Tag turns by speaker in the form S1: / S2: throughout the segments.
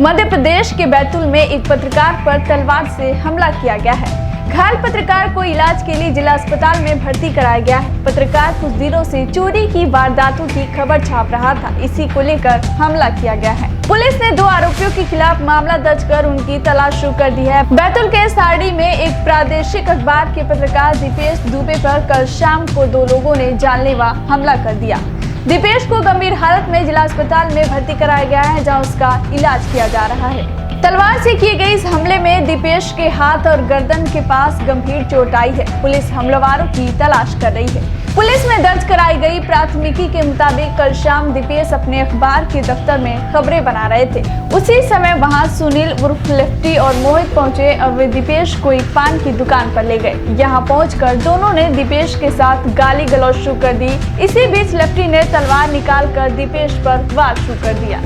S1: मध्य प्रदेश के बैतूल में एक पत्रकार पर तलवार से हमला किया गया है। घायल पत्रकार को इलाज के लिए जिला अस्पताल में भर्ती कराया गया है। पत्रकार कुछ दिनों से चोरी की वारदातों की खबर छाप रहा था, इसी को लेकर हमला किया गया है। पुलिस ने 2 आरोपियों के खिलाफ मामला दर्ज कर उनकी तलाश शुरू कर दी है। बैतूल के साड़ी में एक प्रादेशिक अखबार के पत्रकार दीपेश दुबे पर कल शाम को 2 लोगों ने जानलेवा हमला कर दिया। दीपेश को गंभीर हालत में जिला अस्पताल में भर्ती कराया गया है, जहां उसका इलाज किया जा रहा है। तलवार से किए गए इस हमले में दीपेश के हाथ और गर्दन के पास गंभीर चोट आई है। पुलिस हमलावरों की तलाश कर रही है। पुलिस में दर्ज कराई गई प्राथमिकी के मुताबिक कल शाम दीपेश अपने अखबार के दफ्तर में खबरें बना रहे थे। उसी समय वहां सुनील उर्फ लेफ्टी और मोहित पहुंचे और वे दीपेश को एक पान की दुकान पर ले गए। यहां पहुंचकर दोनों ने दीपेश के साथ गाली गलौज शुरू कर दी। इसी बीच लेफ्टी ने तलवार निकालकर दीपेश पर वार शुरू कर दिया।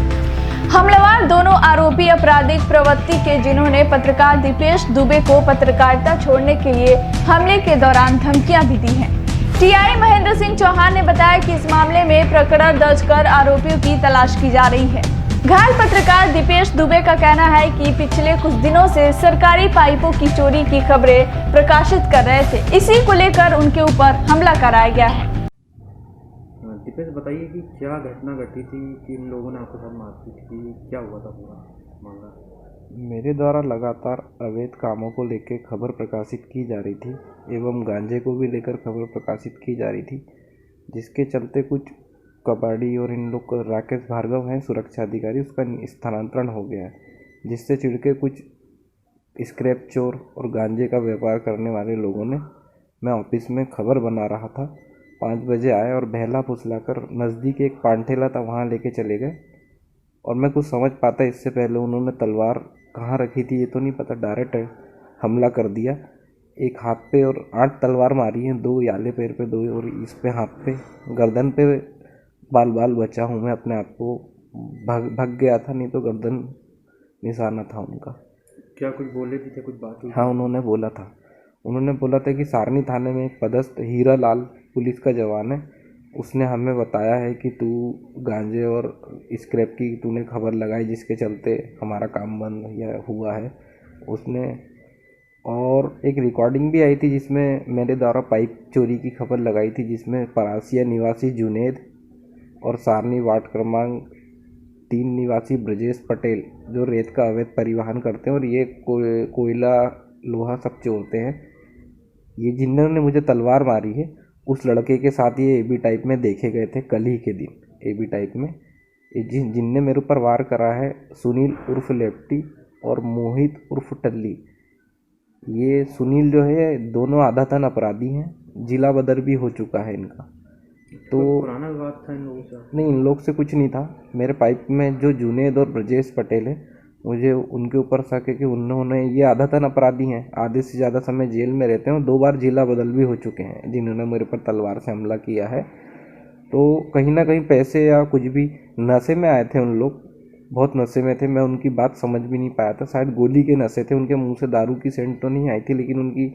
S1: हमलावर दोनों आरोपी आपराधिक प्रवृत्ति के, जिन्होंने पत्रकार दीपेश दुबे को पत्रकारिता छोड़ने के लिए हमले के दौरान धमकियां भी दी हैं। टीआई महेंद्र सिंह चौहान ने बताया कि इस मामले में प्रकरण दर्ज कर आरोपियों की तलाश की जा रही है। घायल पत्रकार दीपेश दुबे का कहना है कि पिछले कुछ दिनों से सरकारी पाइपों की चोरी की खबरें प्रकाशित कर रहे थे, इसी को लेकर उनके ऊपर हमला कराया गया है।
S2: दीपेश बताइए कि क्या घटना घटी थी कि इन लोगों ने आपके साथ मारपीट की, क्या हुआ था पूरा मामला?
S3: मेरे द्वारा लगातार अवैध कामों को लेकर खबर प्रकाशित की जा रही थी एवं गांजे को भी लेकर खबर प्रकाशित की जा रही थी, जिसके चलते कुछ कबाड़ी और इन लोग राकेश भार्गव हैं सुरक्षा अधिकारी, उसका स्थानांतरण हो गया है, जिससे चिढ़के कुछ स्क्रैप चोर और गांजे का व्यापार करने वाले लोगों ने, मैं ऑफिस में खबर बना रहा था, 5 बजे आए और बहला फुसलाकर नज़दीक एक पानठेला था वहाँ लेके चले गए। और मैं कुछ समझ पाता इससे पहले उन्होंने तलवार कहाँ रखी थी ये तो नहीं पता, डायरेक्ट हमला कर दिया। एक हाथ पे और 8 तलवार मारी हैं, 2 याले पैर पे, 2 और इस पे हाथ पे, गर्दन पे बाल बचा हूँ मैं अपने आप को, भाग गया था, नहीं तो गर्दन निशाना था उनका।
S2: क्या कुछ बोले भी थे, कुछ बात हुई?
S3: हाँ, उन्होंने बोला था कि सारनी थाने में एक पदस्थ हीरा लाल पुलिस का जवान है, उसने हमें बताया है कि तू गांजे और स्क्रैप की तूने खबर लगाई, जिसके चलते हमारा काम बंद हुआ है उसने। और एक रिकॉर्डिंग भी आई थी जिसमें मेरे द्वारा पाइप चोरी की खबर लगाई थी, जिसमें परासिया निवासी जुनेद और सारनी वार्ड क्रमांक 3 निवासी ब्रजेश पटेल, जो रेत का अवैध परिवहन करते हैं और ये कोयला लोहा सब चोरते हैं, ये जिन्होंने मुझे तलवार मारी है उस लड़के के साथ ये एबी टाइप में देखे गए थे कल ही के दिन। एबी टाइप में जिनने मेरे ऊपर वार करा है सुनील उर्फ लेफ्टी और मोहित उर्फ टल्ली। ये सुनील जो है दोनों आधातन अपराधी हैं, जिला बदर भी हो चुका है इनका। तो
S2: पुराना विवाद था इन लोगों से?
S3: नहीं, इन लोग से कुछ नहीं था। मेरे पाइप में जो जुनेद और ब्रजेश पटेल है, मुझे उनके ऊपर शक है कि उन्होंने, ये आधातन अपराधी हैं, आधे से ज़्यादा समय जेल में रहते हैं, 2 बार जिला बदल भी हो चुके हैं, जिन्होंने मेरे पर तलवार से हमला किया है। तो कहीं ना कहीं पैसे या कुछ भी नशे में आए थे उन लोग, बहुत नशे में थे, मैं उनकी बात समझ भी नहीं पाया था। शायद गोली के नशे थे, उनके मुंह से दारू की सेंट तो नहीं आई थी, लेकिन उनकी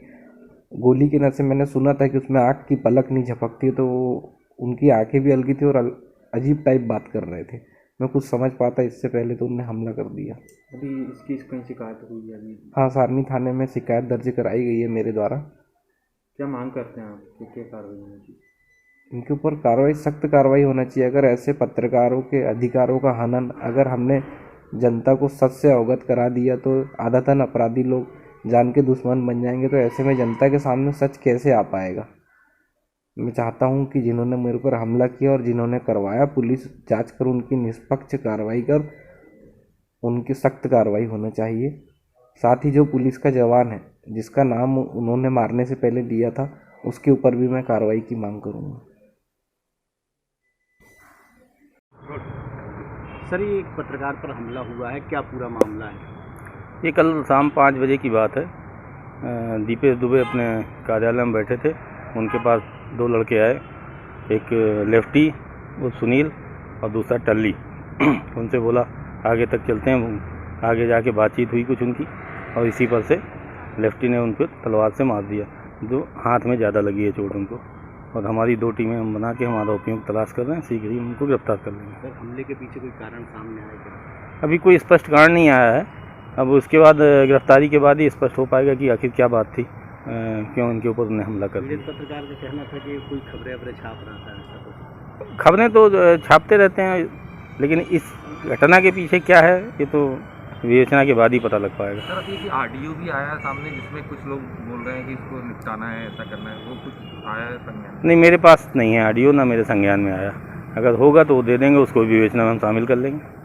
S3: गोली के नशे, मैंने सुना था कि उसमें आँख की पलक नहीं झपकती, तो उनकी आँखें भी अलगी थी और अजीब टाइप बात कर रहे थे। मैं कुछ समझ पाता इससे पहले तो उन्होंने हमला कर दिया।
S2: अभी इसकी कहीं शिकायत हुई है अभी?
S3: हाँ, सारनी थाने में शिकायत दर्ज कराई गई है मेरे द्वारा।
S2: क्या मांग करते हैं आप कि क्या कार्रवाई होनी चाहिए?
S3: इनके ऊपर कार्रवाई, सख्त कार्रवाई होना चाहिए। अगर ऐसे पत्रकारों के अधिकारों का हनन, अगर हमने जनता को सच से अवगत करा दिया तो आधातन अपराधी लोग जान के दुश्मन बन जाएंगे, तो ऐसे में जनता के सामने सच कैसे आ पाएगा। मैं चाहता हूं कि जिन्होंने मेरे पर हमला किया और जिन्होंने करवाया, पुलिस जांच कर उनकी निष्पक्ष कार्रवाई कर उनकी सख्त कार्रवाई होना चाहिए। साथ ही जो पुलिस का जवान है जिसका नाम उन्होंने मारने से पहले लिया था, उसके ऊपर भी मैं कार्रवाई की मांग करूंगा।
S4: सर, ये एक पत्रकार पर हमला हुआ है, क्या पूरा मामला है?
S5: ये कल शाम 5 बजे की बात है। दीपेश दुबे अपने कार्यालय में बैठे थे, उनके पास 2 लड़के आए, एक लेफ्टी वो सुनील और दूसरा टल्ली। उनसे बोला आगे तक चलते हैं, आगे जाके बातचीत हुई कुछ उनकी, और इसी पर से लेफ्टी ने उनको तलवार से मार दिया, जो हाथ में ज़्यादा लगी है चोट उनको। और हमारी 2 टीमें हम बना के हम आरोपियों की तलाश कर रहे हैं, शीघ्र ही उनको गिरफ्तार कर लेंगे।
S4: सर, हमले के पीछे कोई कारण सामने आया क्या?
S5: अभी कोई स्पष्ट कारण नहीं आया है। अब उसके बाद गिरफ्तारी के बाद ही स्पष्ट हो पाएगा कि आखिर क्या बात थी, क्यों इनके ऊपर उन्हें हमला कर दिया।
S4: पीड़ित पत्रकार का कहना था कि कोई खबरें छाप रहा था, ऐसा कुछ।
S5: खबरें तो छापते रहते हैं, लेकिन इस घटना के पीछे क्या है ये तो विवेचना के बाद ही पता लग पाएगा।
S6: सर अभी ऑडियो भी आया है सामने जिसमें कुछ लोग बोल रहे हैं कि इसको निपटाना है, ऐसा करना है, वो कुछ आया है संज्ञान?
S5: नहीं, मेरे पास नहीं है ऑडियो, ना मेरे संज्ञान में आया। अगर होगा तो वो दे देंगे, उसको विवेचना में हम शामिल कर लेंगे।